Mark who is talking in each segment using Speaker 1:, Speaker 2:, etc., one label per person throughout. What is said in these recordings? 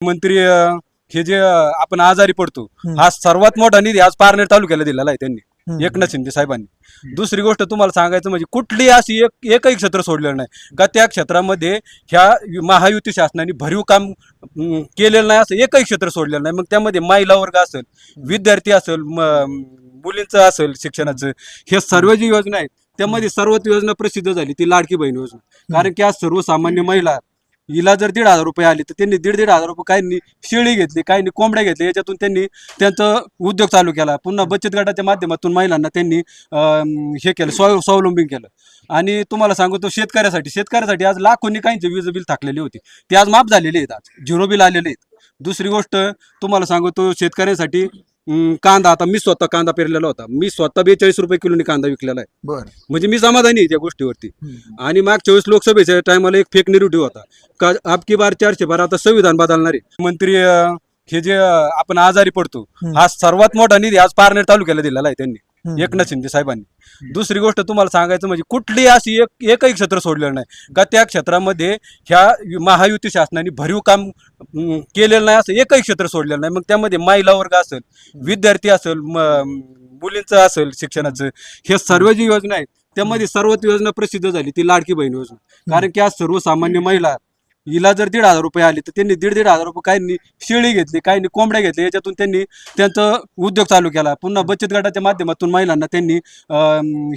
Speaker 1: मंत्री हे जे आपण आजारी पडतो हा सर्वात मोठा निधी आज पारनेर तालुक्याला दिलेला आहे त्यांनी एकनाथ शिंदे साहेबांनी। दुसरी गोष्ट तुम्हाला सांगायचं म्हणजे कुठली अशी एकही क्षेत्र सोडलेलं नाही का त्या क्षेत्रामध्ये ह्या महायुती शासनाने भरीव काम केलेलं नाही असं एकही क्षेत्र सोडलेलं नाही। मग त्यामध्ये महिला वर्ग असेल, विद्यार्थी असेल, मुलींचं असेल शिक्षणाचं, हे सर्व जी योजना आहेत त्यामध्ये सर्वात योजना प्रसिद्ध झाली ती लाडकी बहीण योजना। कारण की आज सर्वसामान्य महिला हिला जर 1,500 रुपये आले तर त्यांनी 1,500 रुपये काहींनी शेळी घेतली, काहींनी कोंबड्या घेतल्या, याच्यातून त्यांनी त्यांचा उद्योग चालू केला। पुन्हा बचत गटाच्या माध्यमातून महिलांना त्यांनी हे केलं, स्वावलंबी केलं। आणि तुम्हाला सांगतो शेतकऱ्यासाठी आज लाखोंनी काहींचे वीज बिल थकलेले होते ते आज माफ झालेले आहेत, आज 0 बिल आलेले आहेत। दुसरी गोष्ट तुम्हाला सांगतो शेतकऱ्यांसाठी कांदा, आता मी स्वतः कांदा पेरलेला होता, मी स्वतः 42 रुपये किलोनी कांदा विकलेला आहे। म्हणजे मी समाधानी आहे त्या गोष्टीवरती। आणि मागच्या वेळेस लोकसभेच्या टायमाला एक फेक नेरेटिव्ह होता का आपकी बार 412, आता संविधान बदलणार आहे। मंत्री हे जे आपण आजारी पडतो हा सर्वात मोठा निधी आज पारनेर तालुक्याला दिलेला आहे त्यांनी एकनाथ शिंदे साहेबांनी। दुसरी गोष्ट तुम्हाला सांगायचं म्हणजे कुठली अशी एकही क्षेत्र सोडलेलं नाही का त्या क्षेत्रामध्ये ह्या महायुती शासनाने भरीव काम केलेलं नाही असं एकही क्षेत्र सोडलेलं नाही। मग त्यामध्ये महिला वर्ग असेल, विद्यार्थी असेल, मुलींचं असेल शिक्षणाचं, हे सर्व जी योजना आहेत त्यामध्ये सर्वात योजना प्रसिद्ध झाली ती लाडकी बहीण योजना। कारण की आज सर्वसामान्य महिला हिला जर 1,500 रुपये आले तर त्यांनी 1,500 रुपये काहींनी शेळी घेतली, काहींनी कोंबड्या घेतल्या, याच्यातून त्यांनी त्यांचा उद्योग चालू केला। पुन्हा बचत गटाच्या माध्यमातून महिलांना त्यांनी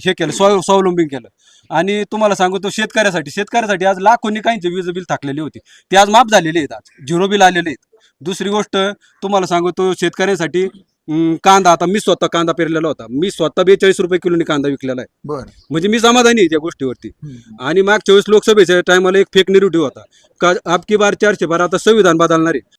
Speaker 1: हे केलं, स्वावलंबी केलं। आणि तुम्हाला सांगतो शेतकऱ्यासाठी आज लाखोंनी काहींचे वीज बिल थकलेले होते ते आज माफ झालेले आहेत, आज 0 बिल आलेले आहेत। दुसरी गोष्ट तुम्हाला सांगतो शेतकऱ्यांसाठी कांदा, आता मी स्वतः कांदा पेरलेला होता, मी स्वतः 42 रुपये किलोनी कांदा विकलेला आहे। म्हणजे मी समाधानी आहे त्या गोष्टीवरती। आणि मागच्या वेळेस लोकसभेच्या टायमाला एक फेक नेरेटिव्ह होता का आपकी बार 412, आता संविधान बदलणार आहे।